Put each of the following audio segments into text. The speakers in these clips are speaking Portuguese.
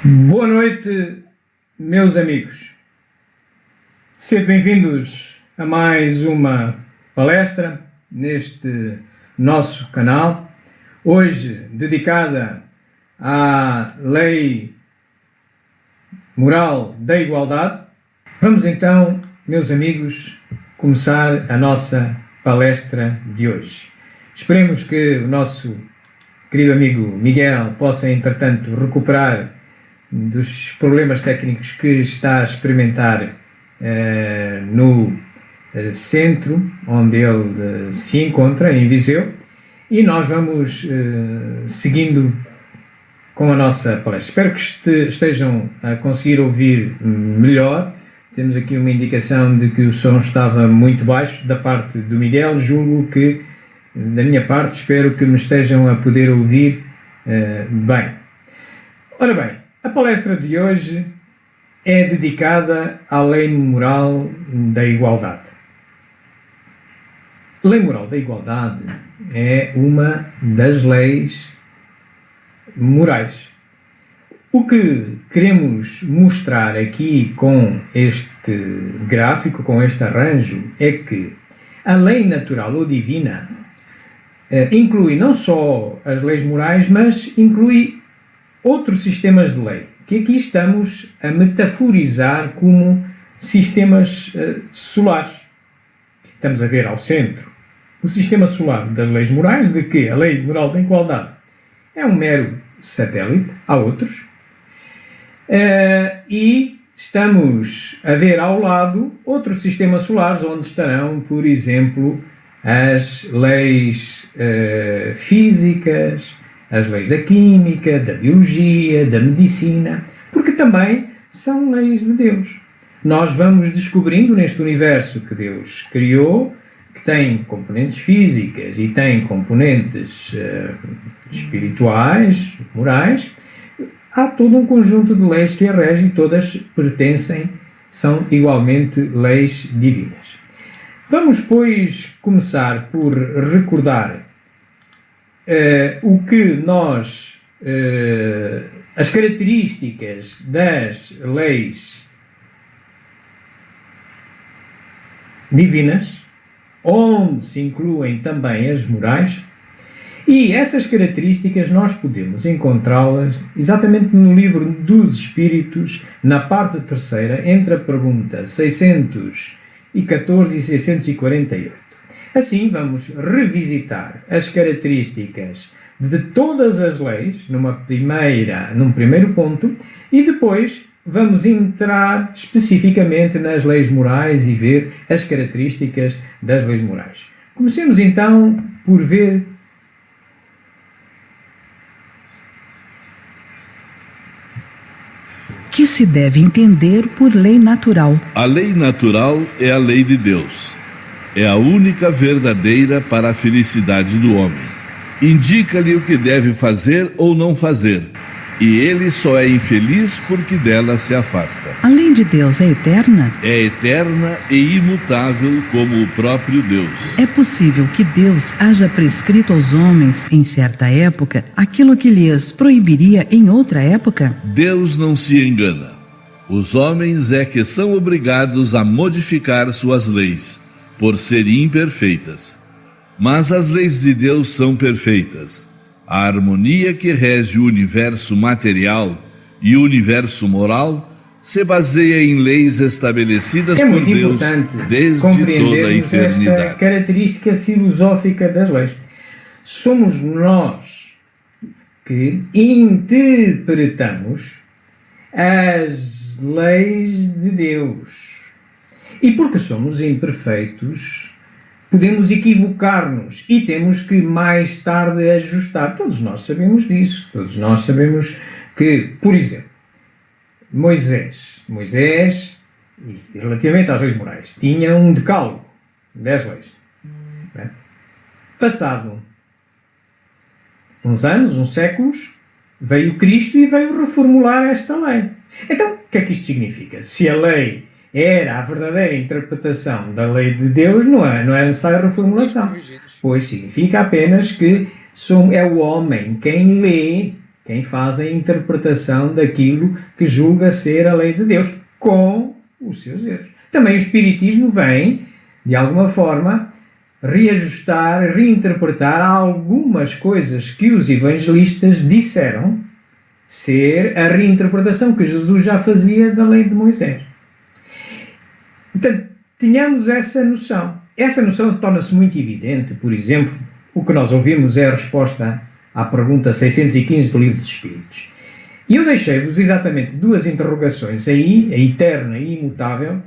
Boa noite, meus amigos. Sejam bem-vindos a mais uma palestra neste nosso canal, hoje dedicada à Lei Moral da Igualdade. Vamos então, meus amigos, começar a nossa palestra de hoje. Esperemos que o nosso querido amigo Miguel possa, entretanto, recuperar dos problemas técnicos que está a experimentar no centro onde ele se encontra, em Viseu, e nós vamos seguindo com a nossa palestra. Espero que estejam a conseguir ouvir melhor. Temos aqui uma indicação de que o som estava muito baixo da parte do Miguel. Julgo que, da minha parte, espero que me estejam a poder ouvir bem. Ora bem, a palestra de hoje é dedicada à Lei Moral da Igualdade. A Lei Moral da Igualdade é uma das leis morais. O que queremos mostrar aqui com este gráfico, com este arranjo, é que a lei natural ou divina inclui não só as leis morais, mas inclui outros sistemas de lei, que aqui estamos a metaforizar como sistemas solares. Estamos a ver ao centro o sistema solar das leis morais, de que a Lei Moral da Igualdade é um mero satélite, há outros, e estamos a ver ao lado outros sistemas solares, onde estarão, por exemplo, as leis físicas, as leis da química, da biologia, da medicina, porque também são leis de Deus. Nós vamos descobrindo neste universo que Deus criou, que tem componentes físicas e tem componentes espirituais, morais. Há todo um conjunto de leis que a regem e todas pertencem, são igualmente leis divinas. Vamos, pois, começar por recordar o que nós, as características das leis divinas, onde se incluem também as morais, e essas características nós podemos encontrá-las exatamente no livro dos Espíritos, na parte terceira, entre a pergunta 614 e 648. Assim, vamos revisitar as características de todas as leis num primeiro ponto, e depois vamos entrar especificamente nas leis morais e ver as características das leis morais. Comecemos então por ver que se deve entender por lei natural. A lei natural é a lei de Deus. É a única verdadeira para a felicidade do homem. Indica-lhe o que deve fazer ou não fazer, e ele só é infeliz porque dela se afasta. A lei de Deus é eterna? É eterna e imutável como o próprio Deus. É possível que Deus haja prescrito aos homens, em certa época, aquilo que lhes proibiria em outra época? Deus não se engana. Os homens é que são obrigados a modificar suas leis, por serem imperfeitas. Mas as leis de Deus são perfeitas. A harmonia que rege o universo material e o universo moral se baseia em leis estabelecidas por Deus desde toda a eternidade. Esta característica filosófica das leis. Somos nós que interpretamos as leis de Deus. E porque somos imperfeitos, podemos equivocar-nos e temos que mais tarde ajustar. Todos nós sabemos disso. Todos nós sabemos que, por exemplo, Moisés, relativamente às leis morais, tinha um decálogo, 10 leis. Passado uns anos, uns séculos, veio Cristo e veio reformular esta lei. Então, o que é que isto significa? Se a lei era a verdadeira interpretação da lei de Deus, não é necessária reformulação. Pois significa apenas que é o homem quem lê quem faz a interpretação daquilo que julga ser a lei de Deus, com os seus erros. Também o Espiritismo vem, de alguma forma, reajustar, reinterpretar algumas coisas que os evangelistas disseram ser a reinterpretação que Jesus já fazia da lei de Moisés. Portanto, tínhamos essa noção. Essa noção torna-se muito evidente, por exemplo, o que nós ouvimos é a resposta à pergunta 615 do Livro dos Espíritos. E eu deixei-vos exatamente duas interrogações aí, a eterna e imutável,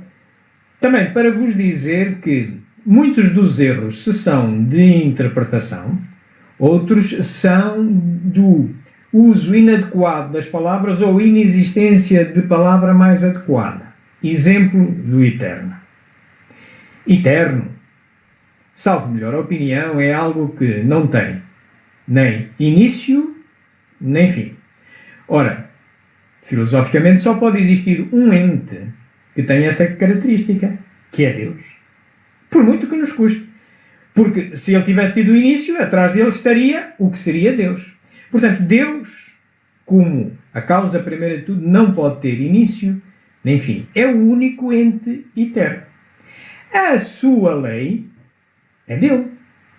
também para vos dizer que muitos dos erros são de interpretação, outros são do uso inadequado das palavras ou inexistência de palavra mais adequada. Exemplo do eterno. Eterno, salvo melhor opinião, é algo que não tem nem início nem fim. Ora, filosoficamente só pode existir um ente que tem essa característica, que é Deus. Por muito que nos custe. Porque se ele tivesse tido início, atrás dele estaria o que seria Deus. Portanto, Deus, como a causa primeira de tudo, não pode ter início nem fim. É o único ente eterno. A sua lei é dele.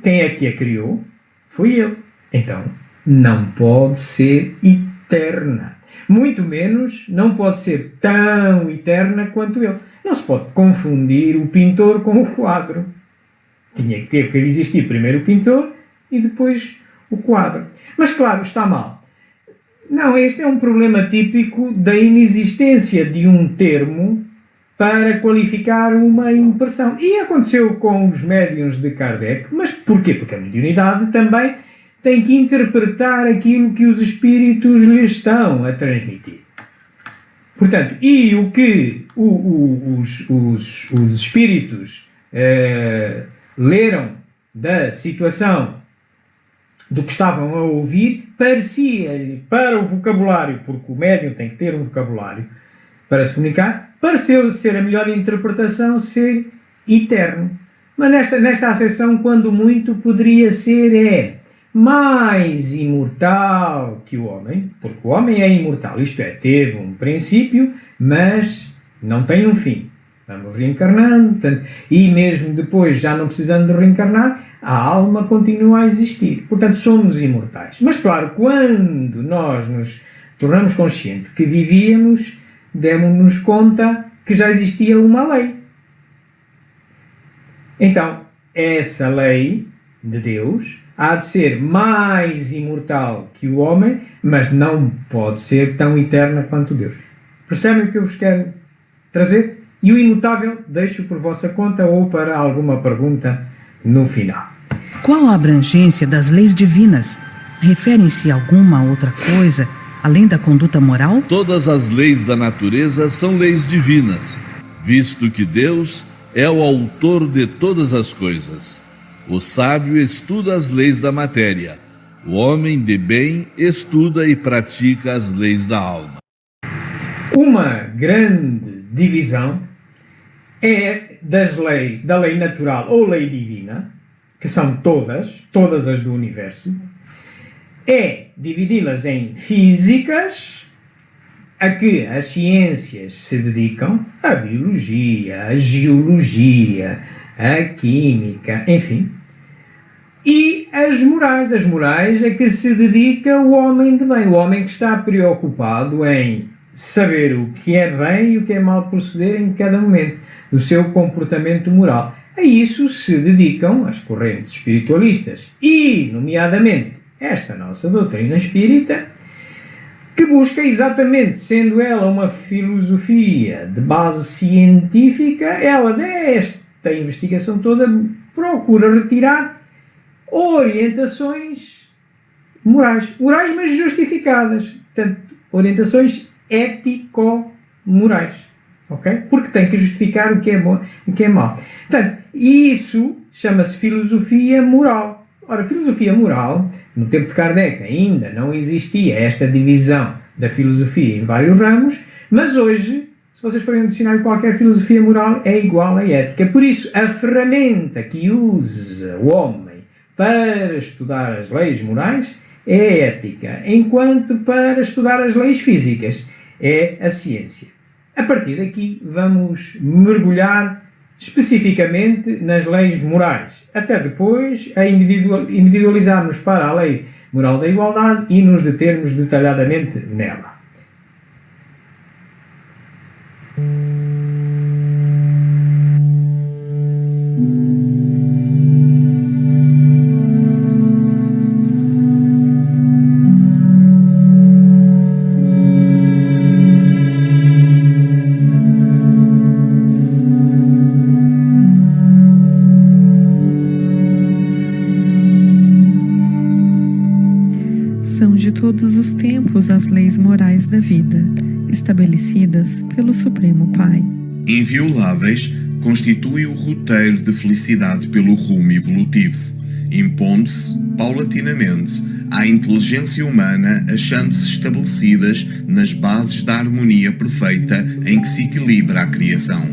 Quem é que a criou? Foi ele. Então, não pode ser eterna. Muito menos não pode ser tão eterna quanto ele. Não se pode confundir o pintor com o quadro. Teve que existir primeiro o pintor e depois o quadro. Mas claro, está mal. Não, este é um problema típico da inexistência de um termo para qualificar uma impressão. E aconteceu com os médiuns de Kardec. Mas porquê? Porque a mediunidade também tem que interpretar aquilo que os espíritos lhe estão a transmitir. Portanto, e o que os espíritos leram da situação do que estavam a ouvir, parecia-lhe, para o vocabulário, porque o médium tem que ter um vocabulário para se comunicar, pareceu ser a melhor interpretação ser eterno. Mas nesta acessão, quando muito, poderia ser mais imortal que o homem, porque o homem é imortal, isto é, teve um princípio, mas não tem um fim. Vamos reencarnando, portanto, e mesmo depois, já não precisando de reencarnar, a alma continua a existir. Portanto, somos imortais. Mas claro, quando nós nos tornamos conscientes que vivíamos, demos-nos conta que já existia uma lei. Então, essa lei de Deus há de ser mais imortal que o homem, mas não pode ser tão eterna quanto Deus. Percebem o que eu vos quero trazer? E o imutável deixo por vossa conta ou para alguma pergunta no final. Qual a abrangência das leis divinas? Referem-se a alguma outra coisa além da conduta moral? Todas as leis da natureza são leis divinas, visto que Deus é o autor de todas as coisas. O sábio estuda as leis da matéria. O homem de bem estuda e pratica as leis da alma. Uma grande divisão é da lei natural ou lei divina, que são todas as do universo, é dividi-las em físicas, a que as ciências se dedicam, a biologia, a geologia, a química, enfim, e as morais a que se dedica o homem de bem, o homem que está preocupado em saber o que é bem e o que é mal proceder em cada momento do seu comportamento moral. A isso se dedicam as correntes espiritualistas e, nomeadamente, esta nossa doutrina espírita, que busca exatamente, sendo ela uma filosofia de base científica, ela desta investigação toda procura retirar orientações morais, mas justificadas, portanto, orientações ético-morais, ok? Porque tem que justificar o que é bom e o que é mau. Portanto, isso chama-se filosofia moral. Ora, filosofia moral, no tempo de Kardec ainda não existia esta divisão da filosofia em vários ramos, mas hoje, se vocês forem no dicionário, qualquer filosofia moral é igual à ética. Por isso, a ferramenta que usa o homem para estudar as leis morais é a ética, enquanto para estudar as leis físicas é a ciência. A partir daqui vamos mergulhar especificamente nas leis morais, até depois a individualizarmos para a lei moral da igualdade e nos determos detalhadamente nela. São de todos os tempos as leis morais da vida, estabelecidas pelo Supremo Pai. Invioláveis, constituem o roteiro de felicidade pelo rumo evolutivo, impondo-se, paulatinamente, à inteligência humana, achando-se estabelecidas nas bases da harmonia perfeita em que se equilibra a criação.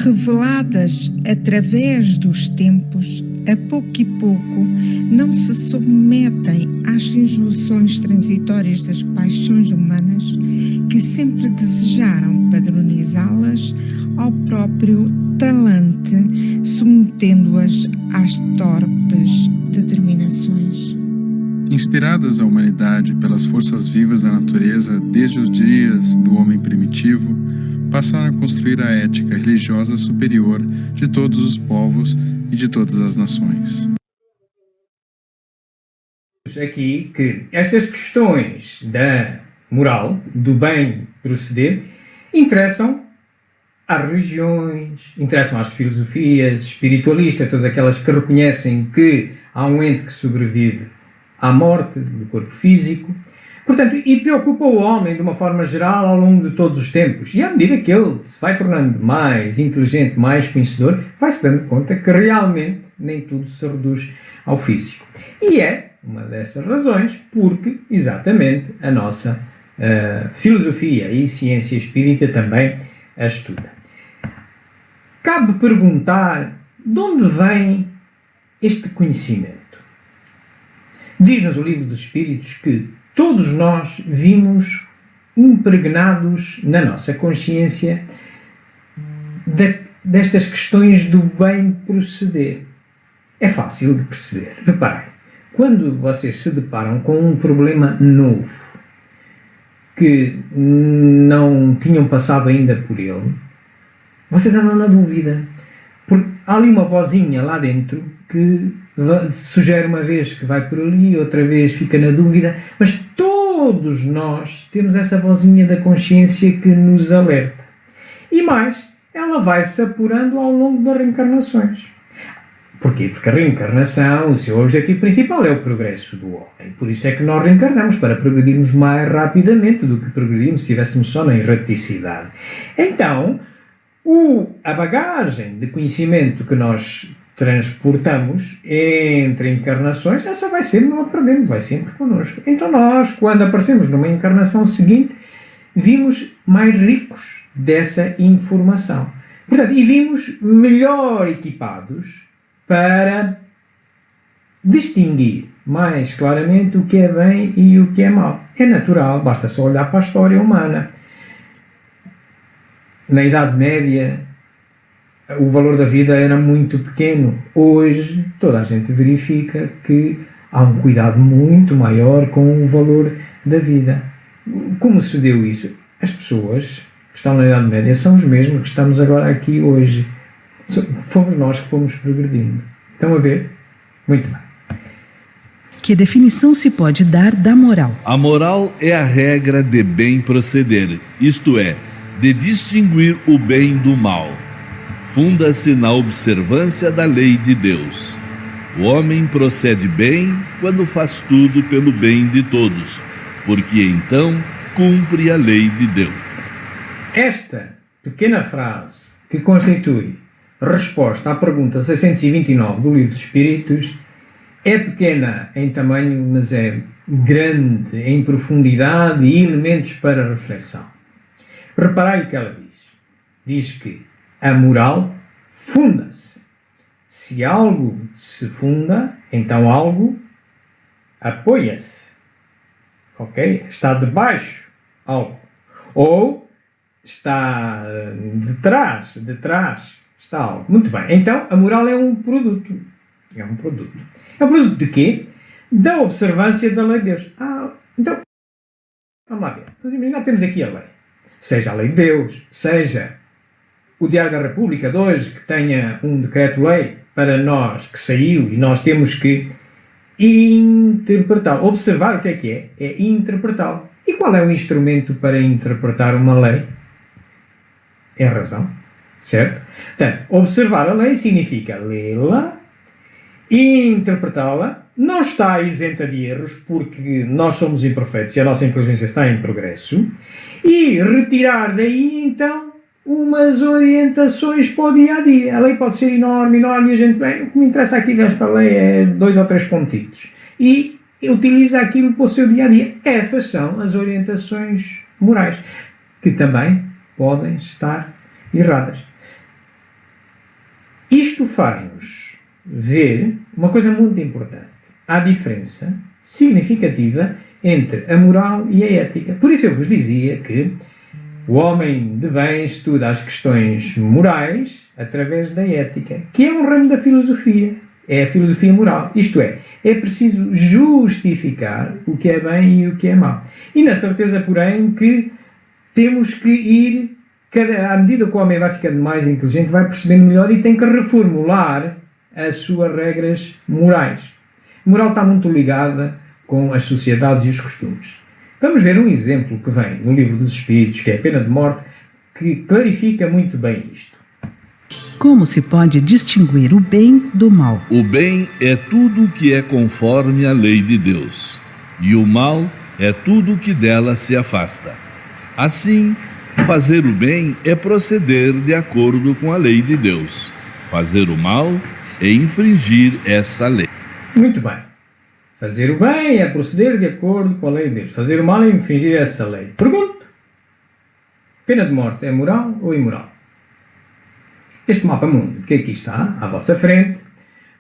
Reveladas através dos tempos, a pouco e pouco, não se submetem às injunções transitórias das paixões humanas que sempre desejaram padronizá-las ao próprio talante, submetendo-as às torpes determinações. Inspiradas a humanidade pelas forças vivas da natureza desde os dias do homem primitivo, passaram a construir a ética religiosa superior de todos os povos e de todas as nações. Aqui que estas questões da moral, do bem proceder, interessam às religiões, interessam às filosofias espiritualistas, todas aquelas que reconhecem que há um ente que sobrevive à morte do corpo físico. Portanto, e preocupa o homem de uma forma geral ao longo de todos os tempos. E à medida que ele se vai tornando mais inteligente, mais conhecedor, vai-se dando conta que realmente nem tudo se reduz ao físico. E é uma dessas razões porque, exatamente, a nossa filosofia e ciência espírita também a estuda. Cabe perguntar de onde vem este conhecimento. Diz-nos o Livro dos Espíritos que todos nós vimos impregnados na nossa consciência destas questões do bem proceder. É fácil de perceber. Reparem, quando vocês se deparam com um problema novo, que não tinham passado ainda por ele, vocês andam na dúvida. Porque há ali uma vozinha lá dentro que sugere uma vez que vai por ali, outra vez fica na dúvida, mas todos nós temos essa vozinha da consciência que nos alerta. E mais, ela vai-se apurando ao longo das reencarnações. Porquê? Porque a reencarnação, o seu objetivo principal é o progresso do homem. Por isso é que nós reencarnamos, para progredirmos mais rapidamente do que progredimos se estivéssemos só na erraticidade. Então, a bagagem de conhecimento que nós transportamos entre encarnações, essa vai sempre não aprendendo, vai sempre connosco. Então nós, quando aparecemos numa encarnação seguinte, vimos mais ricos dessa informação. Portanto, e vimos melhor equipados para distinguir mais claramente o que é bem e o que é mau. É natural, basta só olhar para a história humana. Na Idade Média, o valor da vida era muito pequeno. Hoje, toda a gente verifica que há um cuidado muito maior com o valor da vida. Como se deu isso? As pessoas que estão na Idade Média são os mesmos que estamos agora aqui hoje. Fomos nós que fomos progredindo. Estão a ver? Muito bem. Que definição se pode dar da moral? A moral é a regra de bem proceder, isto é, de distinguir o bem do mal. Funda-se na observância da lei de Deus. O homem procede bem quando faz tudo pelo bem de todos, porque então cumpre a lei de Deus. Esta pequena frase, que constitui resposta à pergunta 629 do Livro dos Espíritos, é pequena em tamanho, mas é grande em profundidade e elementos para reflexão. Reparai o que ela diz. Diz que a moral funda-se. Se algo se funda, então algo apoia-se, ok? Está debaixo algo. Ou está detrás está algo. Muito bem. Então, a moral é um produto. É um produto. É um produto de quê? Da observância da lei de Deus. Então, vamos lá ver. Já temos aqui a lei. Seja a lei de Deus, seja o Diário da República de hoje, que tenha um decreto-lei para nós, que saiu, e nós temos que interpretá-lo. Observar o que é? É interpretá-lo. E qual é o instrumento para interpretar uma lei? É a razão. Certo? Portanto, observar a lei significa lê-la e interpretá-la. Não está isenta de erros, porque nós somos imperfeitos e a nossa inteligência está em progresso. E retirar daí, então, umas orientações para o dia-a-dia. A lei pode ser enorme, e a gente, bem, o que me interessa aqui desta lei é 2 ou 3 pontitos. E utiliza aquilo para o seu dia-a-dia. Essas são as orientações morais, que também podem estar erradas. Isto faz-nos ver uma coisa muito importante. Há diferença significativa entre a moral e a ética. Por isso eu vos dizia que o homem de bem estuda as questões morais através da ética, que é um ramo da filosofia. É a filosofia moral. Isto é preciso justificar o que é bem e o que é mau. E na certeza, porém, que temos que ir, à medida que o homem vai ficando mais inteligente, vai percebendo melhor e tem que reformular as suas regras morais. A moral está muito ligada com as sociedades e os costumes. Vamos ver um exemplo que vem no Livro dos Espíritos, que é a pena de morte, que clarifica muito bem isto. Como se pode distinguir o bem do mal? O bem é tudo que é conforme a lei de Deus, e o mal é tudo que dela se afasta. Assim, fazer o bem é proceder de acordo com a lei de Deus. Fazer o mal é infringir essa lei. Muito bem. Fazer o bem é proceder de acordo com a lei de Deus. Fazer o mal é infringir essa lei. Pergunto: pena de morte é moral ou imoral? Este mapa-mundo que aqui está, à vossa frente,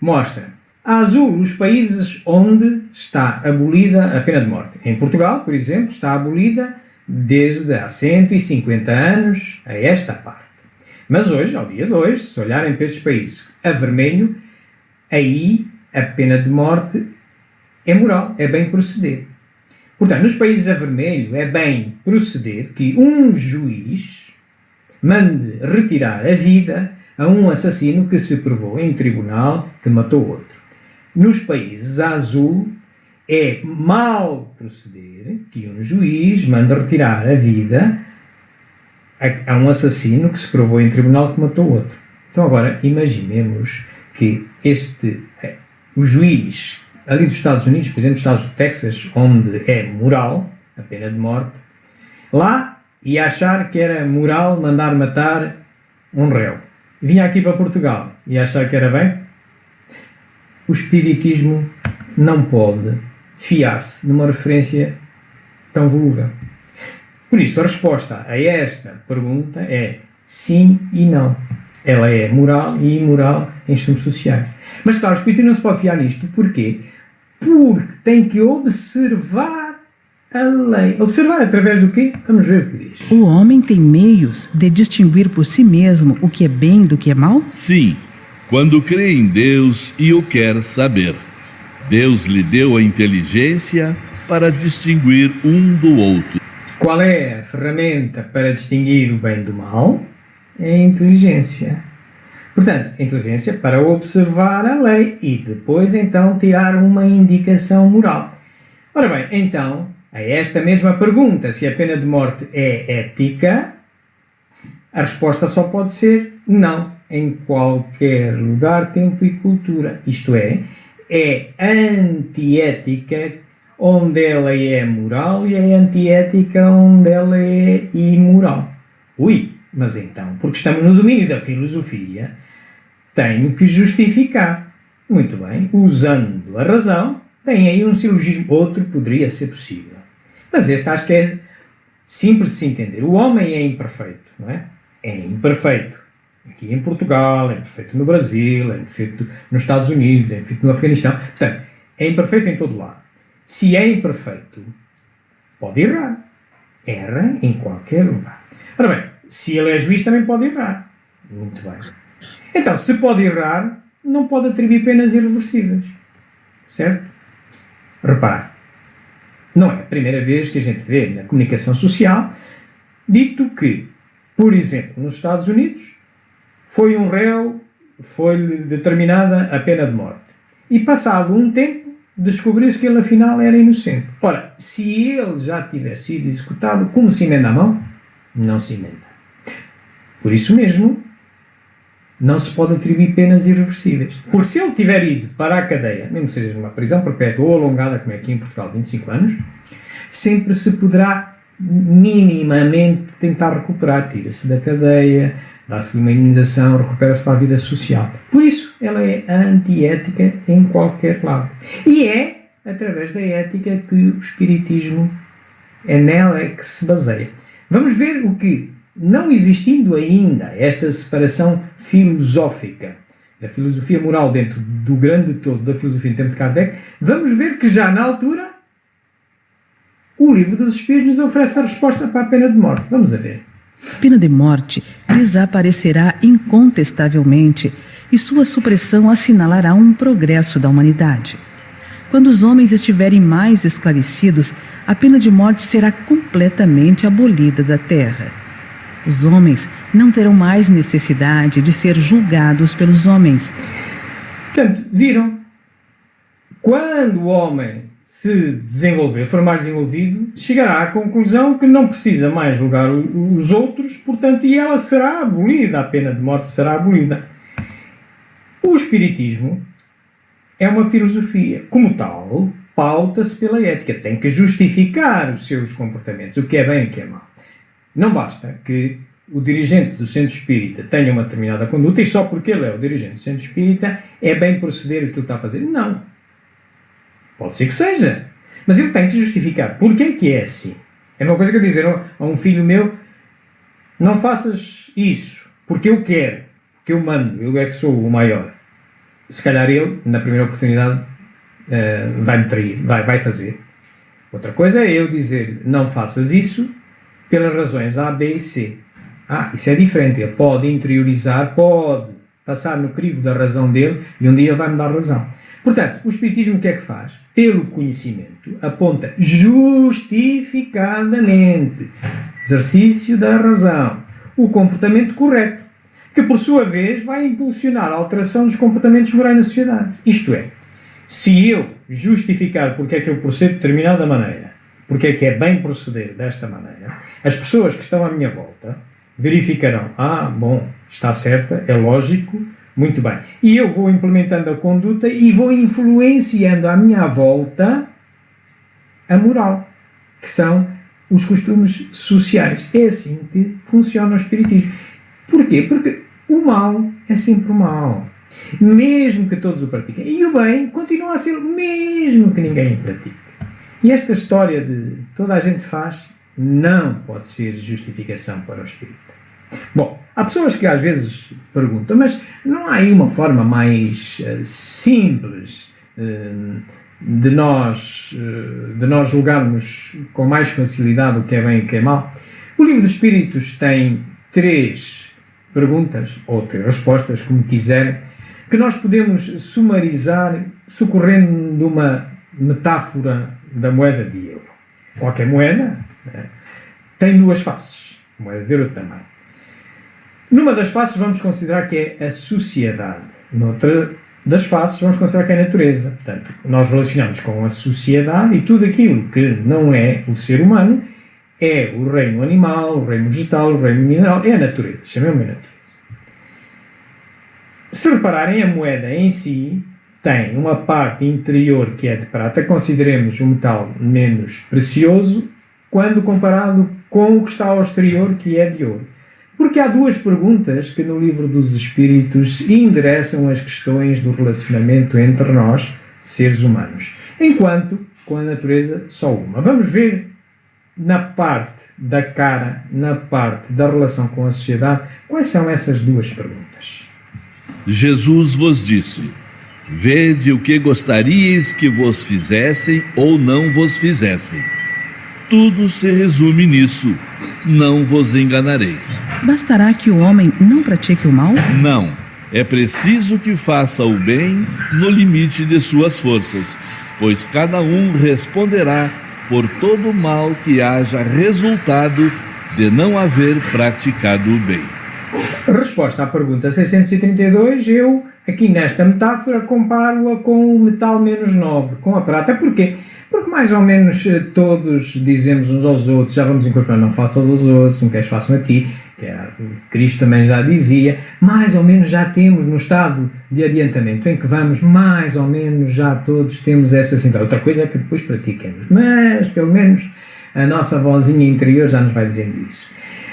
mostra a azul os países onde está abolida a pena de morte. Em Portugal, por exemplo, está abolida desde há 150 anos a esta parte. Mas hoje, ao dia de hoje, se olharem para estes países a vermelho, aí a pena de morte é moral, é bem proceder. Portanto, nos países a vermelho é bem proceder que um juiz mande retirar a vida a um assassino que se provou em tribunal que matou outro. Nos países a azul é mal proceder que um juiz manda retirar a vida a um assassino que se provou em tribunal que matou outro. Então agora imaginemos que o juiz ali dos Estados Unidos, por exemplo, nos Estados do Texas, onde é moral a pena de morte, lá ia achar que era moral mandar matar um réu. Vinha aqui para Portugal e achar que era bem. O espiritismo não pode fiar-se numa referência tão volúvel. Por isso, a resposta a esta pergunta é sim e não. Ela é moral e imoral em termos sociais. Mas, claro, o espiritismo não se pode fiar nisto. Porquê? Porque tem que observar a lei. Observar através do quê? Vamos ver o que diz. O homem tem meios de distinguir por si mesmo o que é bem do que é mal? Sim, quando crê em Deus e o quer saber. Deus lhe deu a inteligência para distinguir um do outro. Qual é a ferramenta para distinguir o bem do mal? É a inteligência. Portanto, a inteligência para observar a lei e depois então tirar uma indicação moral. Ora bem, então, a esta mesma pergunta, se a pena de morte é ética, a resposta só pode ser não, em qualquer lugar, tempo e cultura. Isto é antiética onde ela é moral e é antiética onde ela é imoral. Mas então, porque estamos no domínio da filosofia, tenho que justificar. Muito bem, usando a razão, tem aí um silogismo. Outro poderia ser possível. Mas este acho que é simples de se entender. O homem é imperfeito, não é? É imperfeito. Aqui em Portugal, é imperfeito no Brasil, é imperfeito nos Estados Unidos, é imperfeito no Afeganistão. Portanto, é imperfeito em todo lado. se é imperfeito, pode errar. Erra em qualquer lugar. Ora bem, se ele é juiz, também pode errar. Muito bem. Então, se pode errar, não pode atribuir penas irreversíveis. Certo? Repare, não é a primeira vez que a gente vê na comunicação social dito que, por exemplo, nos Estados Unidos, foi um réu, foi-lhe determinada a pena de morte. E passado um tempo, descobriu-se que ele afinal era inocente. Ora, se ele já tivesse sido executado, como se emenda a mão? Não se emenda. Por isso mesmo, não se pode atribuir penas irreversíveis. Porque se ele tiver ido para a cadeia, mesmo que seja numa prisão perpétua ou alongada, como é aqui em Portugal, 25 anos, sempre se poderá minimamente tentar recuperar. Tira-se da cadeia, dá-se uma indenização, recupera-se para a vida social. Por isso, ela é antiética em qualquer lado. E é através da ética que o Espiritismo é nela que se baseia. Vamos ver o que, não existindo ainda esta separação filosófica, da filosofia moral dentro do grande todo da filosofia em tempo de Kardec, vamos ver que já na altura o Livro dos Espíritos nos oferece a resposta para a pena de morte. Vamos a ver. A pena de morte desaparecerá incontestavelmente e sua supressão assinalará um progresso da humanidade. Quando os homens estiverem mais esclarecidos, a pena de morte será completamente abolida da terra. Os homens não terão mais necessidade de ser julgados pelos homens. Portanto, viram? Quando o homem se desenvolver, for mais desenvolvido, chegará à conclusão que não precisa mais julgar os outros, portanto, e ela será abolida, a pena de morte será abolida. O Espiritismo é uma filosofia, como tal, pauta-se pela ética, tem que justificar os seus comportamentos, o que é bem e o que é mau. Não basta que o dirigente do centro espírita tenha uma determinada conduta e só porque ele é o dirigente do centro espírita é bem proceder o que ele está a fazer. Não. Pode ser que seja. Mas ele tem que justificar porque é que é assim. É uma coisa que eu dizer a um filho meu, não faças isso, porque eu quero, porque eu mando, eu é que sou o maior. Se calhar ele, na primeira oportunidade, vai-me trair, vai fazer. Outra coisa é eu dizer, não faças isso, pelas razões A, B e C. Isso é diferente. Ele pode interiorizar, pode passar no crivo da razão dele e um dia ele vai-me dar razão. Portanto, o Espiritismo o que é que faz? Pelo conhecimento, aponta justificadamente, exercício da razão, o comportamento correto, que por sua vez vai impulsionar a alteração dos comportamentos morais na sociedade. Isto é, se eu justificar porque é que eu procedo de determinada maneira, porque é que é bem proceder desta maneira, as pessoas que estão à minha volta verificarão, bom, está certa, é lógico, muito bem. E eu vou implementando a conduta e vou influenciando à minha volta a moral, que são os costumes sociais. É assim que funciona o Espiritismo. Porquê? Porque o mal é sempre o mal, mesmo que todos o pratiquem. E o bem continua a ser mesmo que ninguém o pratique. E esta história de toda a gente faz não pode ser justificação para o espírito. Bom, há pessoas que às vezes perguntam, mas não há aí uma forma mais simples de nós julgarmos com mais facilidade o que é bem e o que é mau? O Livro dos Espíritos tem 3 perguntas, ou 3 respostas, como quiserem, que nós podemos sumarizar socorrendo de uma metáfora da moeda de euro. Qualquer moeda tem 2 faces, a moeda de euro também. Numa das faces vamos considerar que é a sociedade, noutra das faces vamos considerar que é a natureza. Portanto, nós relacionamos com a sociedade e tudo aquilo que não é o ser humano é o reino animal, o reino vegetal, o reino mineral, é a natureza, chamemos a natureza. Se repararem, a moeda em si tem uma parte interior que é de prata, consideremos o metal menos precioso quando comparado com o que está ao exterior, que é de ouro. Porque há 2 perguntas que no Livro dos Espíritos endereçam as questões do relacionamento entre nós, seres humanos, enquanto com a natureza só uma. Vamos ver na parte da cara, na parte da relação com a sociedade, quais são essas 2 perguntas. Jesus vos disse: Vede o que gostaríeis que vos fizessem ou não vos fizessem. Tudo se resume nisso: não vos enganareis. Bastará que o homem não pratique o mal? Não, é preciso que faça o bem no limite de suas forças, pois cada um responderá por todo o mal que haja resultado de não haver praticado o bem. Resposta à pergunta 632, eu, aqui nesta metáfora, comparo-a com o metal menos nobre, com a prata. Porquê? Porque mais ou menos todos dizemos uns aos outros, já vamos incorporando, não façam aos outros, não queres façam a ti, que Cristo também já dizia, mais ou menos já temos no estado de adiantamento em que vamos, mais ou menos já todos temos essa simpatia. Outra coisa é que depois praticamos, mas pelo menos a nossa vozinha interior já nos vai dizendo isso.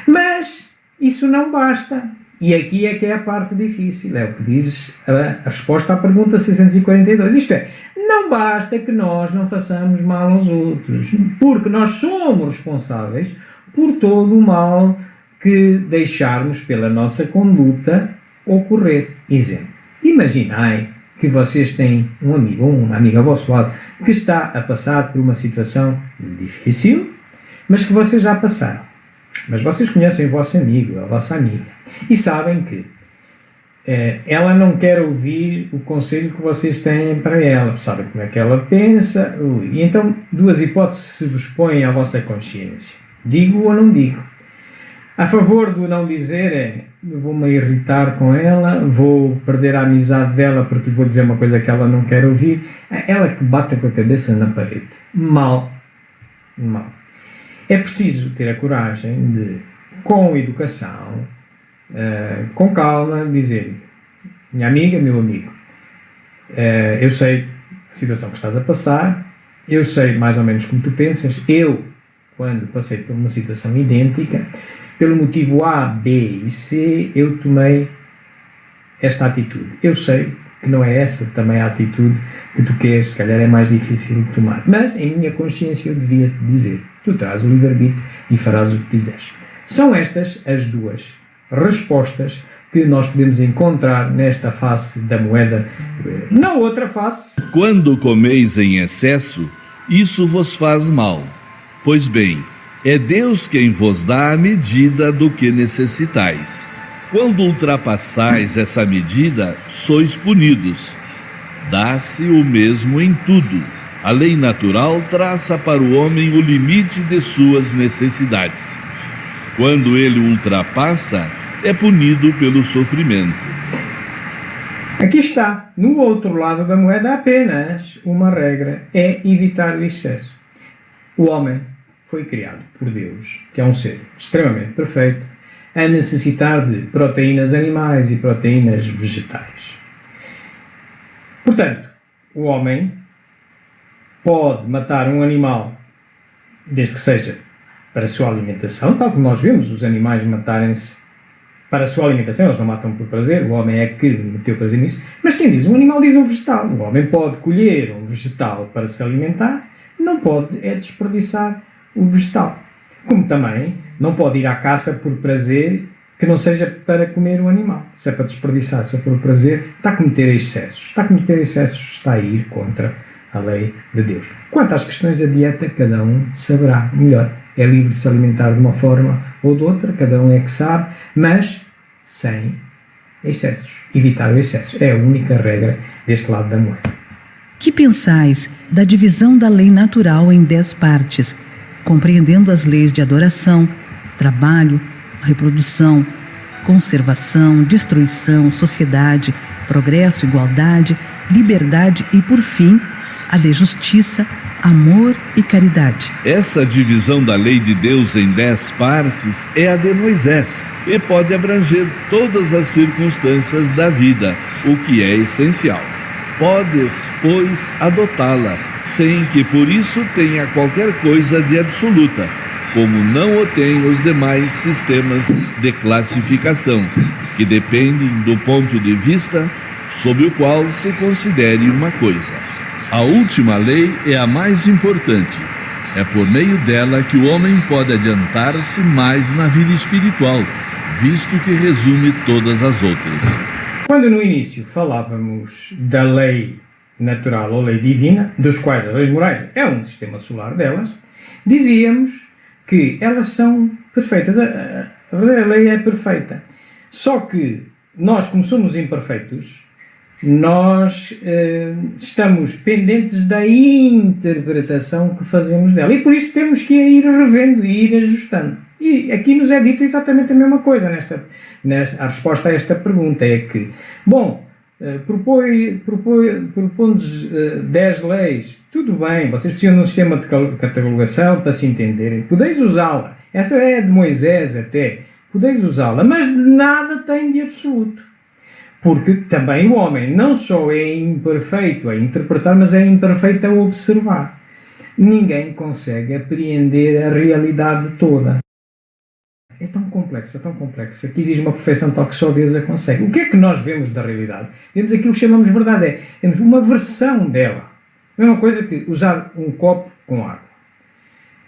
Mas isso não basta. E aqui é que é a parte difícil, é o que diz a resposta à pergunta 642. Isto é, não basta que nós não façamos mal aos outros, porque nós somos responsáveis por todo o mal que deixarmos pela nossa conduta ocorrer. Exemplo, imaginai que vocês têm um amigo ou uma amiga ao vosso lado que está a passar por uma situação difícil, mas que vocês já passaram. Mas vocês conhecem o vosso amigo, a vossa amiga, e sabem que ela não quer ouvir o conselho que vocês têm para ela, sabem como é que ela pensa, e então duas hipóteses se vos põem à vossa consciência. Digo ou não digo? A favor do não dizer vou-me irritar com ela, vou perder a amizade dela porque vou dizer uma coisa que ela não quer ouvir, ela que bate com a cabeça na parede. Mal. É preciso ter a coragem de, com educação, com calma, dizer: minha amiga, meu amigo, eu sei a situação que estás a passar, eu sei mais ou menos como tu pensas, eu, quando passei por uma situação idêntica, pelo motivo A, B e C, eu tomei esta atitude. Eu sei que não é essa também a atitude que tu queres, se calhar é mais difícil de tomar. Mas, em minha consciência, eu devia te dizer: tu traz o livre-arbítrio e farás o que quiseres. São estas as duas respostas que nós podemos encontrar nesta face da moeda. Na outra face... Quando comeis em excesso, isso vos faz mal. Pois bem, é Deus quem vos dá a medida do que necessitais. Quando ultrapassais essa medida, sois punidos. Dá-se o mesmo em tudo. A lei natural traça para o homem o limite de suas necessidades. Quando ele ultrapassa, é punido pelo sofrimento. Aqui está, no outro lado da moeda, apenas uma regra: é evitar o excesso. O homem foi criado por Deus, que é um ser extremamente perfeito, a necessitar de proteínas animais e proteínas vegetais. Portanto, o homem pode matar um animal, desde que seja para a sua alimentação, tal como nós vemos os animais matarem-se para a sua alimentação, eles não matam por prazer, o homem é que meteu prazer nisso, mas quem diz um animal diz um vegetal. O homem pode colher um vegetal para se alimentar, não pode desperdiçar o vegetal. Como também não pode ir à caça por prazer que não seja para comer o animal. Se é para desperdiçar só por prazer, está a cometer excessos. Está a ir contra a lei de Deus. Quanto às questões da dieta, cada um saberá melhor. É livre de se alimentar de uma forma ou de outra, cada um é que sabe, mas sem excessos. Evitar o excesso é a única regra deste lado da moeda. Que pensais da divisão da lei natural em 10 partes, compreendendo as leis de adoração, trabalho, reprodução, conservação, destruição, sociedade, progresso, igualdade, liberdade e, por fim, a de justiça, amor e caridade? Essa divisão da lei de Deus em 10 partes é a de Moisés e pode abranger todas as circunstâncias da vida, o que é essencial. Podes, pois, adotá-la, sem que por isso tenha qualquer coisa de absoluta, como não o têm os demais sistemas de classificação, que dependem do ponto de vista sob o qual se considere uma coisa. A última lei é a mais importante. É por meio dela que o homem pode adiantar-se mais na vida espiritual, visto que resume todas as outras. Quando no início falávamos da lei natural ou lei divina, dos quais as leis morais é um sistema solar delas, dizíamos que elas são perfeitas. A lei é perfeita. Só que nós, como somos imperfeitos, nós estamos pendentes da interpretação que fazemos dela. E por isso temos que ir revendo e ir ajustando. E aqui nos é dito exatamente a mesma coisa. A resposta a esta pergunta é que, propõe-nos 10 leis. Tudo bem, vocês precisam de um sistema de catalogação para se entenderem. Podeis usá-la. Essa é de Moisés até. Podeis usá-la, mas nada tem de absoluto. Porque também o homem não só é imperfeito a interpretar, mas é imperfeito a observar. Ninguém consegue apreender a realidade toda. É tão complexa, que exige uma perfeição tal que só Deus a consegue. O que é que nós vemos da realidade? Vemos aquilo que chamamos de verdade. Vemos uma versão dela. A mesma coisa que usar um copo com água.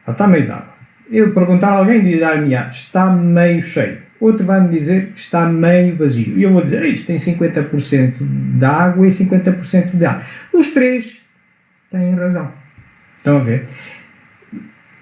Ela está meio de água. Eu perguntar a alguém e dizer-me, está meio cheio. Outro vai-me dizer que está meio vazio. E eu vou dizer, isto tem 50% de água e 50% de ar. Os três têm razão. Estão a ver?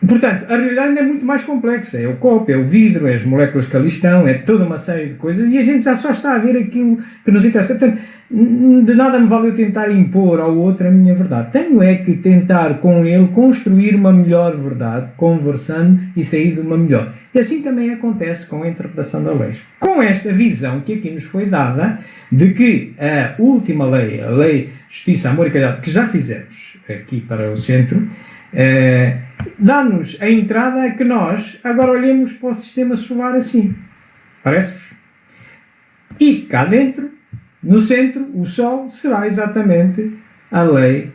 Portanto, a realidade ainda é muito mais complexa. É o copo, é o vidro, é as moléculas que ali estão, é toda uma série de coisas e a gente já só está a ver aquilo que nos interessa. Portanto, de nada me vale eu tentar impor ao outro a minha verdade. Tenho é que tentar com ele construir uma melhor verdade, conversando e sair de uma melhor. E assim também acontece com a interpretação da lei. Com esta visão que aqui nos foi dada, de que a última lei, a lei Justiça, Amor e Caridade, que já fizemos aqui para o centro, dá-nos a entrada a que nós agora olhemos para o sistema solar assim. Parece-vos? E cá dentro, no centro, o Sol será exatamente a lei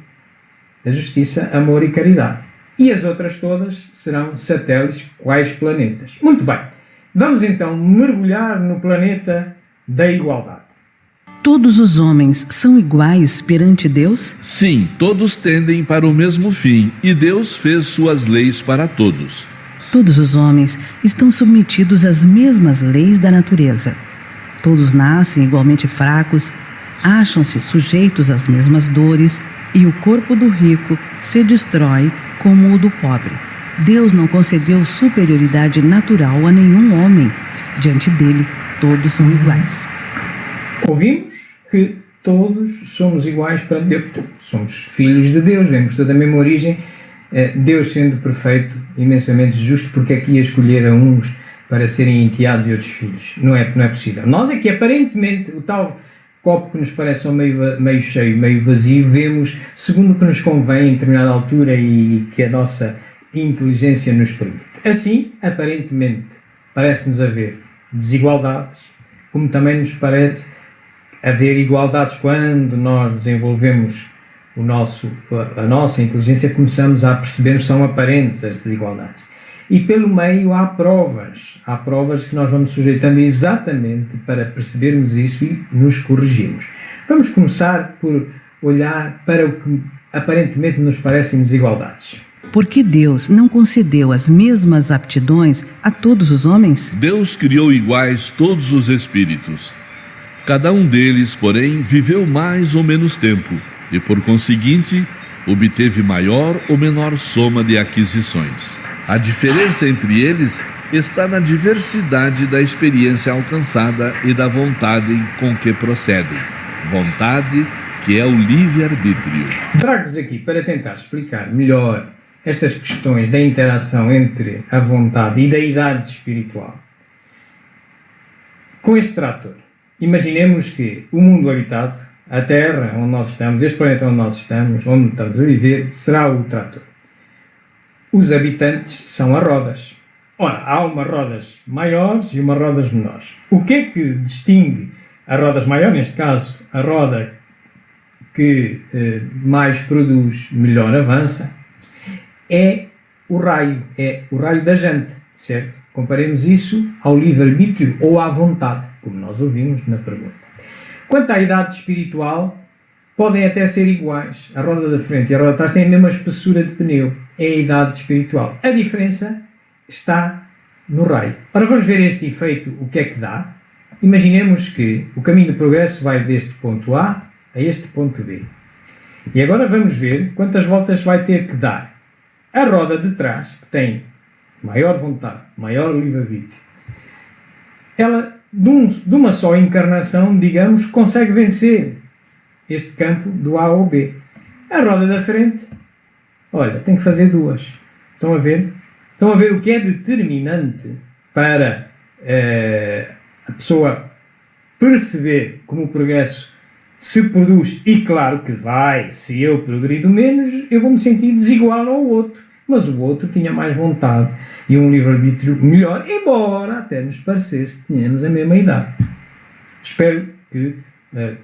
da justiça, amor e caridade. E as outras todas serão satélites, quais planetas. Muito bem. Vamos então mergulhar no planeta da igualdade. Todos os homens são iguais perante Deus? Sim, todos tendem para o mesmo fim, e Deus fez suas leis para todos. Todos os homens estão submetidos às mesmas leis da natureza. Todos nascem igualmente fracos, acham-se sujeitos às mesmas dores, e o corpo do rico se destrói como o do pobre. Deus não concedeu superioridade natural a nenhum homem. Diante dele, todos são iguais. Ouvimos que todos somos iguais para Deus. Somos filhos de Deus, vemos toda a mesma origem. Deus sendo perfeito, imensamente justo, porque é que ia escolher a uns para serem enteados e outros filhos? Não é possível. Nós é que aparentemente o tal copo que nos parece meio cheio, meio vazio, vemos segundo o que nos convém em determinada altura e que a nossa inteligência nos permite. Assim, aparentemente, parece-nos haver desigualdades, como também nos parece haver igualdades quando nós desenvolvemos a nossa inteligência, começamos a perceber que são aparentes as desigualdades. E pelo meio há provas que nós vamos sujeitando exatamente para percebermos isso e nos corrigirmos. Vamos começar por olhar para o que aparentemente nos parecem desigualdades. Por que Deus não concedeu as mesmas aptidões a todos os homens? Deus criou iguais todos os espíritos. Cada um deles, porém, viveu mais ou menos tempo e, por conseguinte, obteve maior ou menor soma de aquisições. A diferença entre eles está na diversidade da experiência alcançada e da vontade com que procedem. Vontade que é o livre-arbítrio. Trago-vos aqui para tentar explicar melhor estas questões da interação entre a vontade e da idade espiritual. Com este trator, imaginemos que o mundo habitado, a Terra onde nós estamos, este planeta onde nós estamos, onde estamos a viver, será o trator. Os habitantes são as rodas. Ora, há umas rodas maiores e umas rodas menores. O que é que distingue as rodas maiores, neste caso, a roda que mais produz, melhor avança, é o raio da jante, certo? Comparemos isso ao livre-arbítrio ou à vontade, como nós ouvimos na pergunta. Quanto à idade espiritual, podem até ser iguais. A roda da frente e a roda de trás têm a mesma espessura de pneu. É a idade espiritual. A diferença está no raio. Ora, vamos ver este efeito, o que é que dá. Imaginemos que o caminho do progresso vai deste ponto A a este ponto B. E agora vamos ver quantas voltas vai ter que dar. A roda de trás, que tem maior vontade, maior livre-arbítrio, ela, de uma só encarnação, digamos, consegue vencer este campo do A ao B. A roda da frente, olha, tem que fazer duas. Estão a ver? Estão a ver o que é determinante para a pessoa perceber como o progresso se produz. E claro que vai, se eu progrido menos, eu vou me sentir desigual ao outro. Mas o outro tinha mais vontade e um livre-arbítrio melhor, embora até nos parecesse que tínhamos a mesma idade. Espero que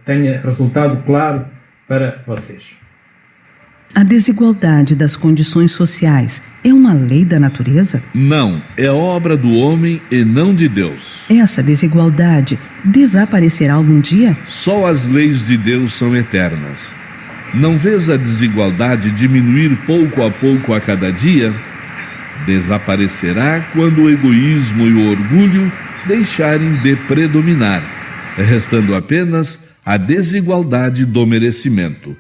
tenha resultado claro para vocês. A desigualdade das condições sociais é uma lei da natureza? Não, é obra do homem e não de Deus. Essa desigualdade desaparecerá algum dia? Só as leis de Deus são eternas. Não vês a desigualdade diminuir pouco a pouco a cada dia? Desaparecerá quando o egoísmo e o orgulho deixarem de predominar, restando apenas a desigualdade do merecimento.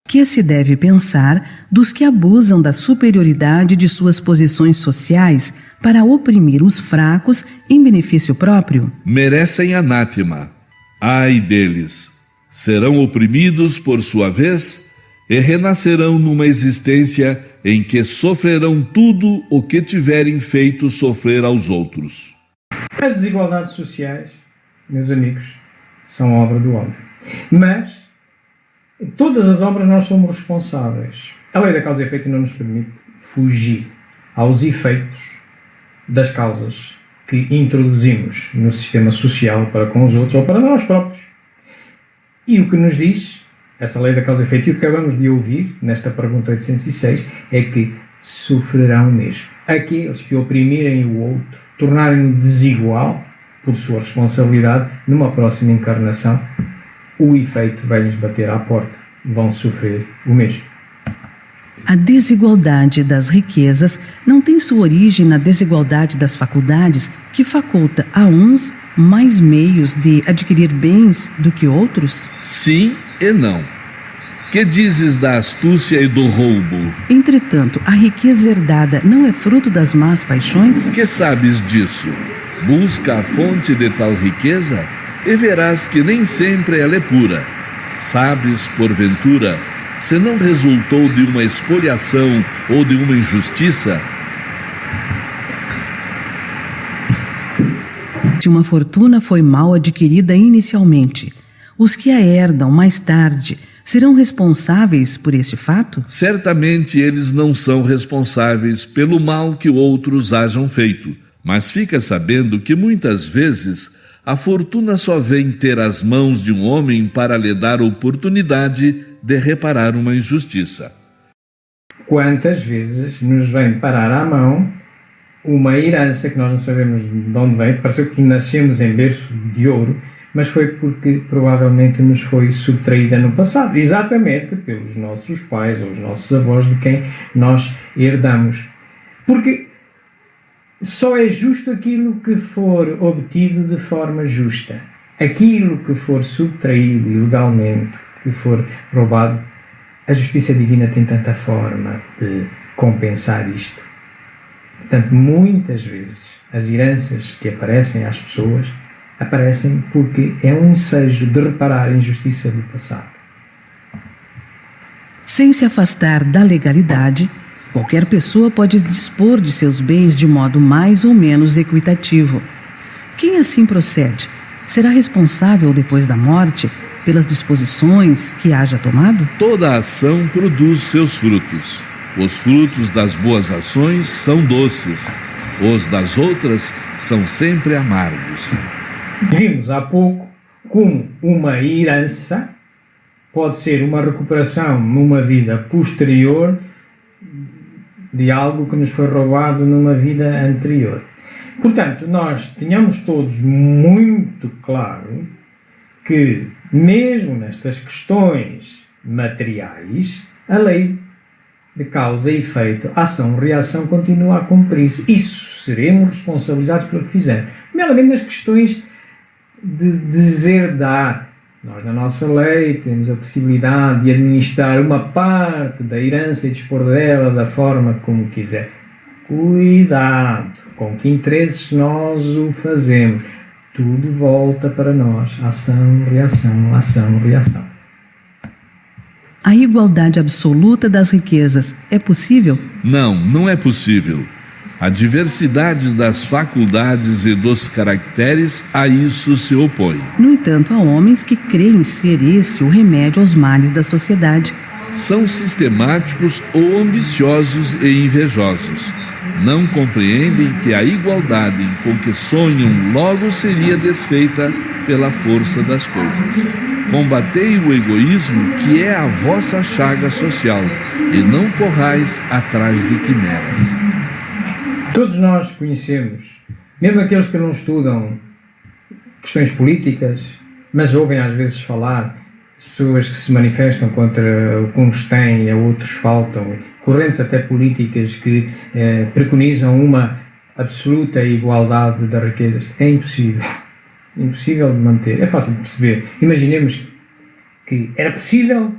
Que se deve pensar dos que abusam da superioridade de suas posições sociais para oprimir os fracos em benefício próprio? Merecem anátema. Ai deles! Serão oprimidos por sua vez e renascerão numa existência em que sofrerão tudo o que tiverem feito sofrer aos outros. As desigualdades sociais, meus amigos, são obra do homem. Mas todas as obras nós somos responsáveis. A lei da causa e efeito não nos permite fugir aos efeitos das causas que introduzimos no sistema social para com os outros ou para nós próprios. E o que nos diz essa lei da causa e efeito, e o que acabamos de ouvir nesta pergunta 806, é que sofrerão mesmo. Aqueles que oprimirem o outro, tornarem-no desigual por sua responsabilidade, numa próxima encarnação, o efeito vai-lhes bater à porta. Vão sofrer o mesmo. A desigualdade das riquezas não tem sua origem na desigualdade das faculdades que faculta a uns mais meios de adquirir bens do que outros? Sim e não. Que dizes da astúcia e do roubo? Entretanto, a riqueza herdada não é fruto das más paixões? Que sabes disso? Busca a fonte de tal riqueza e verás que nem sempre ela é pura. Sabes, porventura, se não resultou de uma espoliação ou de uma injustiça? Se uma fortuna foi mal adquirida inicialmente, os que a herdam mais tarde serão responsáveis por este fato? Certamente eles não são responsáveis pelo mal que outros hajam feito, mas fica sabendo que muitas vezes a fortuna só vem ter as mãos de um homem para lhe dar oportunidade de reparar uma injustiça. Quantas vezes nos vem parar à mão uma herança que nós não sabemos de onde vem, pareceu que nascemos em berço de ouro, mas foi porque provavelmente nos foi subtraída no passado, exatamente pelos nossos pais ou os nossos avós de quem nós herdamos. Porque só é justo aquilo que for obtido de forma justa. Aquilo que for subtraído ilegalmente, que for roubado, a justiça divina tem tanta forma de compensar isto. Portanto, muitas vezes as heranças que aparecem às pessoas aparecem porque é um ensejo de reparar a injustiça do passado. Sem se afastar da legalidade, qualquer pessoa pode dispor de seus bens de modo mais ou menos equitativo. Quem assim procede será responsável depois da morte pelas disposições que haja tomado? Toda ação produz seus frutos. Os frutos das boas ações são doces, os das outras são sempre amargos. Vimos há pouco como uma herança pode ser uma recuperação numa vida posterior de algo que nos foi roubado numa vida anterior. Portanto, nós tínhamos todos muito claro que, mesmo nestas questões materiais, a lei de causa e efeito, ação-reação continua a cumprir-se. Isso seremos responsabilizados pelo que fizermos. Primeiramente nas questões de deserdar. Nós, na nossa lei, temos a possibilidade de administrar uma parte da herança e dispor dela da forma como quiser. Cuidado com que interesses nós o fazemos. Tudo volta para nós. Ação, reação, ação, reação. A igualdade absoluta das riquezas é possível? Não, não é possível. A diversidade das faculdades e dos caracteres a isso se opõe. No entanto, há homens que creem ser esse o remédio aos males da sociedade. São sistemáticos ou ambiciosos e invejosos. Não compreendem que a igualdade com que sonham logo seria desfeita pela força das coisas. Combatei o egoísmo, que é a vossa chaga social, e não corrais atrás de quimeras. Todos nós conhecemos, mesmo aqueles que não estudam questões políticas, mas ouvem às vezes falar, as pessoas que se manifestam contra o que uns têm e a outros faltam, correntes até políticas que preconizam uma absoluta igualdade das riquezas. É impossível. Impossível de manter. É fácil de perceber. Imaginemos que era possível,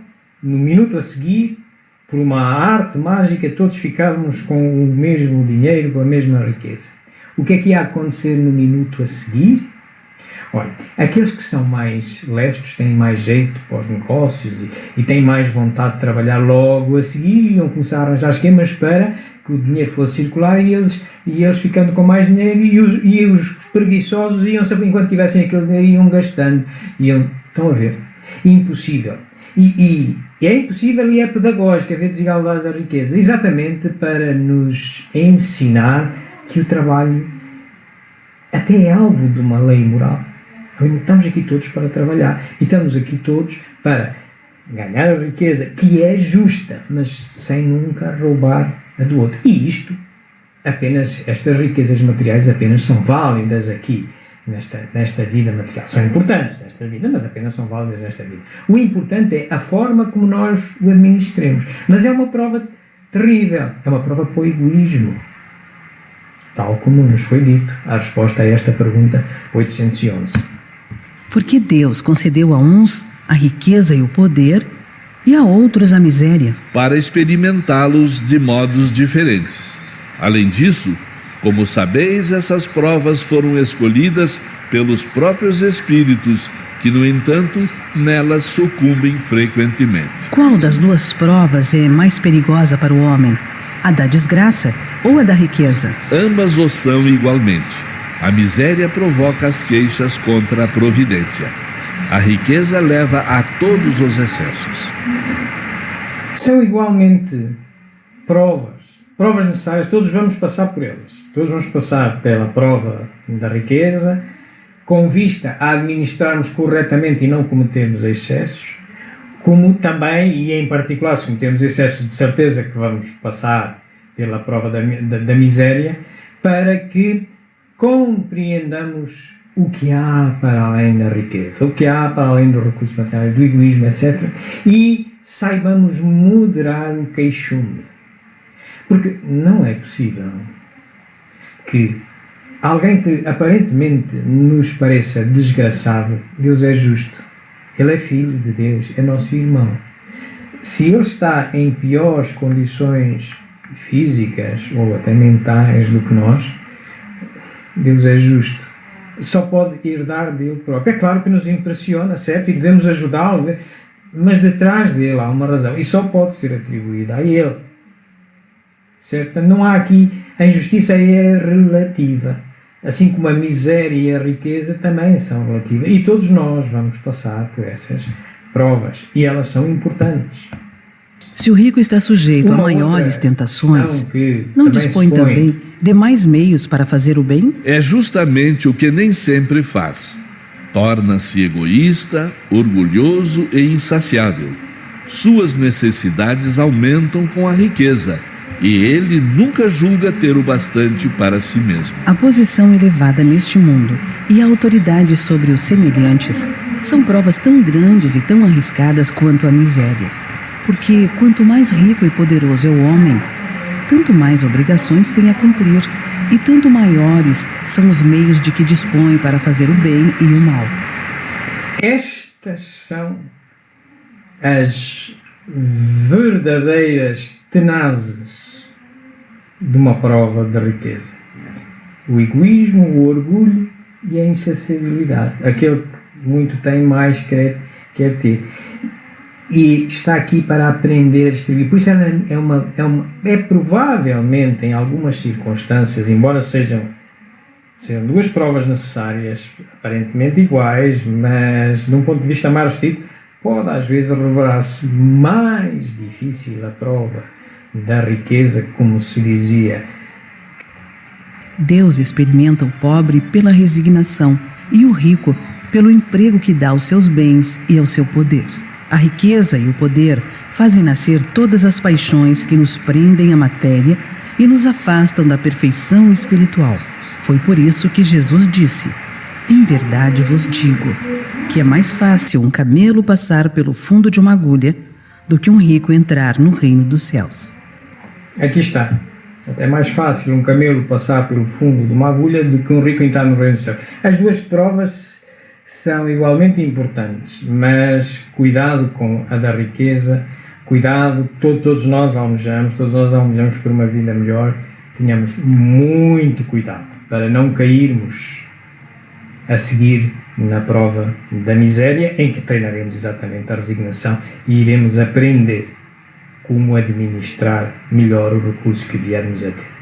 no minuto a seguir, por uma arte mágica, todos ficávamos com o mesmo dinheiro, com a mesma riqueza. O que é que ia acontecer no minuto a seguir? Olha, aqueles que são mais lestos, têm mais jeito para os negócios e têm mais vontade de trabalhar logo a seguir, iam começar a arranjar esquemas para que o dinheiro fosse circular e eles ficando com mais dinheiro e os preguiçosos iam, enquanto tivessem aquele dinheiro, iam gastando. Estão a ver? Impossível. E é impossível e é pedagógico haver desigualdade da riqueza, exatamente para nos ensinar que o trabalho até é alvo de uma lei moral. Estamos aqui todos para trabalhar e estamos aqui todos para ganhar a riqueza que é justa, mas sem nunca roubar a do outro. E estas riquezas materiais apenas são válidas aqui, nesta vida material. São importantes nesta vida, mas apenas são válidas nesta vida. O importante é a forma como nós o administremos. Mas é uma prova terrível, é uma prova para o egoísmo. Tal como nos foi dito, a resposta a esta pergunta 811. Porque Deus concedeu a uns a riqueza e o poder e a outros a miséria. Para experimentá-los de modos diferentes. Além disso, como sabeis, essas provas foram escolhidas pelos próprios espíritos, que, no entanto, nelas sucumbem frequentemente. Qual das duas provas é mais perigosa para o homem? A da desgraça ou a da riqueza? Ambas o são igualmente. A miséria provoca as queixas contra a providência. A riqueza leva a todos os excessos. São igualmente provas necessárias, todos vamos passar por elas. Todos vamos passar pela prova da riqueza, com vista a administrarmos corretamente e não cometermos excessos, como também, e em particular, se cometermos excessos, de certeza que vamos passar pela prova da miséria, para que compreendamos o que há para além da riqueza, o que há para além dos recursos materiais, do egoísmo, etc. E saibamos moderar o queixume. Porque não é possível que alguém que aparentemente nos pareça desgraçado, Deus é justo, Ele é filho de Deus, é nosso irmão. Se ele está em piores condições físicas ou até mentais do que nós, Deus é justo. Só pode herdar dele próprio. É claro que nos impressiona, certo? E devemos ajudá-lo, mas detrás dele há uma razão e só pode ser atribuída a ele. Certo? Não há aqui, a injustiça é relativa. Assim como a miséria e a riqueza também são relativas. E todos nós vamos passar por essas provas. E elas são importantes. Se o rico está sujeito a maiores tentações, não dispõe também de mais meios para fazer o bem? É justamente o que nem sempre faz. Torna-se egoísta, orgulhoso e insaciável. Suas necessidades aumentam com a riqueza. E ele nunca julga ter o bastante para si mesmo. A posição elevada neste mundo e a autoridade sobre os semelhantes são provas tão grandes e tão arriscadas quanto a miséria. Porque quanto mais rico e poderoso é o homem, tanto mais obrigações tem a cumprir, e tanto maiores são os meios de que dispõe para fazer o bem e o mal. Estas são as verdadeiras tenazes de uma prova de riqueza. O egoísmo, o orgulho e a insaciabilidade. Aquele que muito tem, mais quer ter. E está aqui para aprender a distribuir. Por isso é provavelmente, em algumas circunstâncias, embora sejam duas provas necessárias, aparentemente iguais, mas de um ponto de vista mais restrito, pode às vezes revelar-se mais difícil a prova da riqueza, como se dizia. Deus experimenta o pobre pela resignação e o rico pelo emprego que dá aos seus bens e ao seu poder. A riqueza e o poder fazem nascer todas as paixões que nos prendem à matéria e nos afastam da perfeição espiritual. Foi por isso que Jesus disse: em verdade vos digo que é mais fácil um camelo passar pelo fundo de uma agulha do que um rico entrar no reino dos céus. Aqui está. É mais fácil um camelo passar pelo fundo de uma agulha do que um rico entrar no reino dos céus. As duas provas são igualmente importantes, mas cuidado com a da riqueza, cuidado, todos nós almejamos por uma vida melhor, tenhamos muito cuidado para não cairmos a seguir na prova da miséria, em que treinaremos exatamente a resignação e iremos aprender como administrar melhor os recursos que viermos a ter.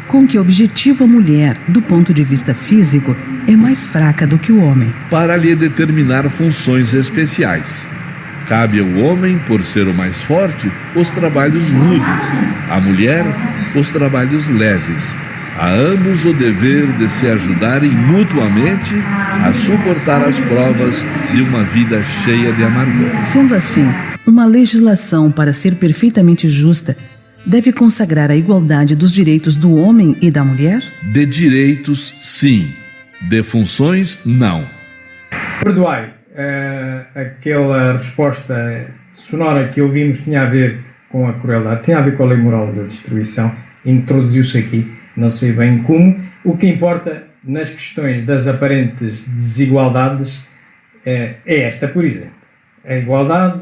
Com que objetivo a mulher, do ponto de vista físico, é mais fraca do que o homem. Para lhe determinar funções especiais. Cabe ao homem, por ser o mais forte, os trabalhos rudes, à mulher, os trabalhos leves. A ambos o dever de se ajudarem mutuamente a suportar as provas de uma vida cheia de amargura. Sendo assim, uma legislação, para ser perfeitamente justa, deve consagrar a igualdade dos direitos do homem e da mulher? De direitos, sim. De funções, não. Perdoai, aquela resposta sonora que ouvimos tinha a ver com a crueldade, tinha a ver com a lei moral da destruição, introduziu-se aqui, não sei bem como. O que importa nas questões das aparentes desigualdades é esta, por exemplo, a igualdade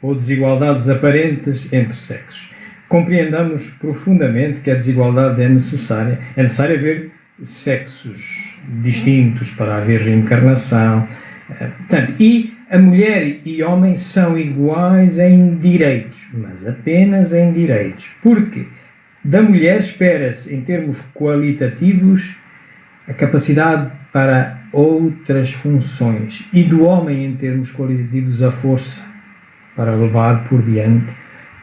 ou desigualdades aparentes entre sexos. Compreendamos profundamente que a desigualdade é necessária haver sexos distintos para haver reencarnação. Portanto, e a mulher e homem são iguais em direitos, mas apenas em direitos. Porque da mulher espera-se, em termos qualitativos, a capacidade para outras funções, e do homem, em termos qualitativos, a força para levar por diante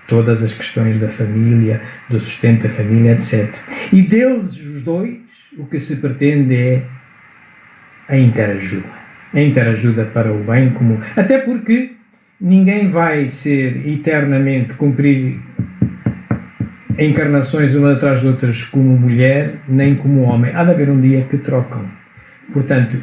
todas as questões da família, do sustento da família, etc. E deles, os dois, o que se pretende é a interajuda. A interajuda para o bem comum. Até porque ninguém vai ser eternamente cumprir encarnações uma atrás de outras como mulher, nem como homem. Há de haver um dia que trocam. Portanto,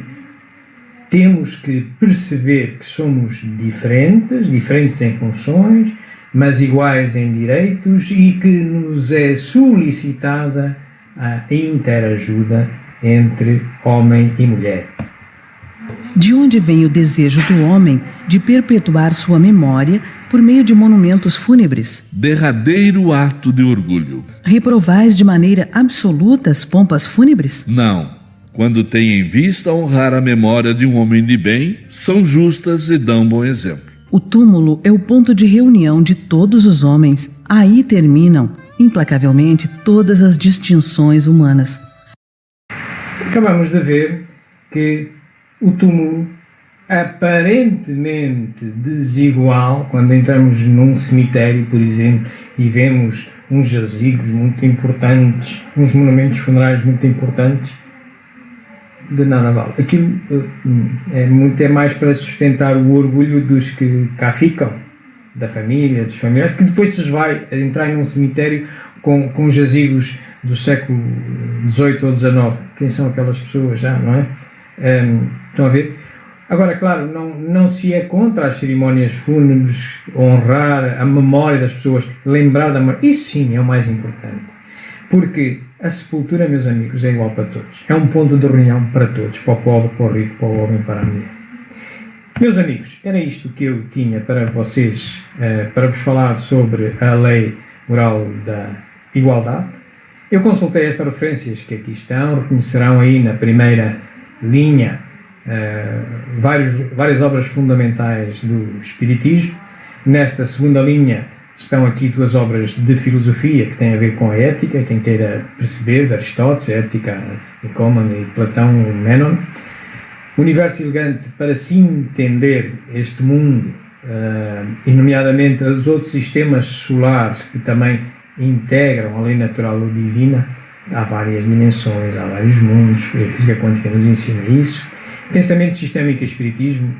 temos que perceber que somos diferentes em funções, mas iguais em direitos, e que nos é solicitada a interajuda entre homem e mulher. De onde vem o desejo do homem de perpetuar sua memória por meio de monumentos fúnebres? Derradeiro ato de orgulho. Reprovais de maneira absoluta as pompas fúnebres? Não. Quando têm em vista honrar a memória de um homem de bem, são justas e dão bom exemplo. O túmulo é o ponto de reunião de todos os homens. Aí terminam, implacavelmente, todas as distinções humanas. Acabamos de ver que o túmulo, aparentemente desigual, quando entramos num cemitério, por exemplo, e vemos uns jazigos muito importantes, uns monumentos funerários muito importantes, de nada vale. Aquilo é mais para sustentar o orgulho dos que cá ficam, da família, dos familiares, que depois se vai entrar num cemitério com jazigos do século XVIII ou XIX. Quem são aquelas pessoas já, não é? Estão a ver? Agora, claro, não se é contra as cerimónias fúnebres, honrar a memória das pessoas, lembrar da memória. Isso sim é o mais importante. Porque a sepultura, meus amigos, é igual para todos. É um ponto de reunião para todos, para o pobre, para o rico, para o homem, para a mulher. Meus amigos, era isto que eu tinha para vocês, para vos falar sobre a lei moral da igualdade. Eu consultei estas referências que aqui estão, reconhecerão aí na primeira linha várias obras fundamentais do Espiritismo. Nesta segunda linha estão aqui 2 obras de filosofia que têm a ver com a ética, quem queira perceber, de Aristóteles, a Ética Nicômaco e Platão, o Menon. Universo Elegante para se entender este mundo, e nomeadamente os outros sistemas solares que também integram a lei natural ou divina. Há várias dimensões, há vários mundos, a física quântica nos ensina isso. Pensamento Sistémico e Espiritismo,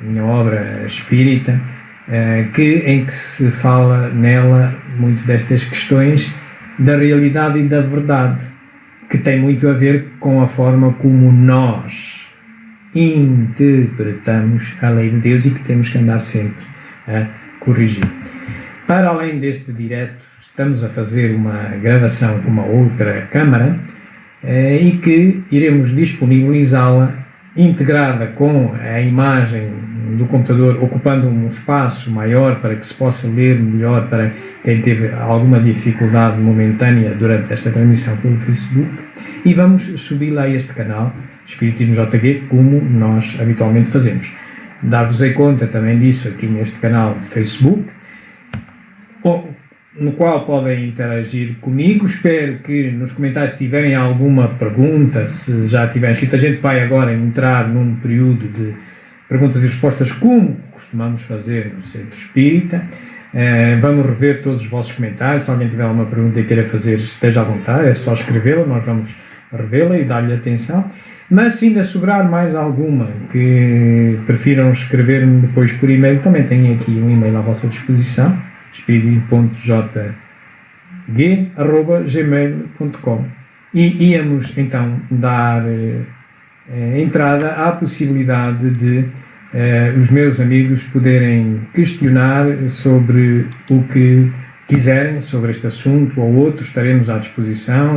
minha obra espírita, em que se fala nela muito destas questões da realidade e da verdade, que tem muito a ver com a forma como nós interpretamos a lei de Deus e que temos que andar sempre a corrigir. Para além deste direto, estamos a fazer uma gravação com uma outra câmara e que iremos disponibilizá-la integrada com a imagem do computador, ocupando um espaço maior para que se possa ler melhor para quem teve alguma dificuldade momentânea durante esta transmissão pelo Facebook, e vamos subi-la a este canal Espiritismo JG, como nós habitualmente fazemos. Dar-vos-ei conta também disso aqui neste canal de Facebook, no qual podem interagir comigo. Espero que nos comentários, se tiverem alguma pergunta, se já tiverem escrito, a gente vai agora entrar num período de perguntas e respostas, como costumamos fazer no Centro Espírita. Vamos rever todos os vossos comentários. Se alguém tiver alguma pergunta e queira fazer, esteja à vontade, é só escrevê-la, nós vamos revê-la e dar-lhe atenção. Mas se ainda sobrar mais alguma que prefiram escrever-me depois por e-mail, também tenho aqui um e-mail à vossa disposição, espiritismo.jg@gmail.com, e íamos então dar entrada à possibilidade de os meus amigos poderem questionar sobre o que quiserem sobre este assunto ou outro. Estaremos à disposição.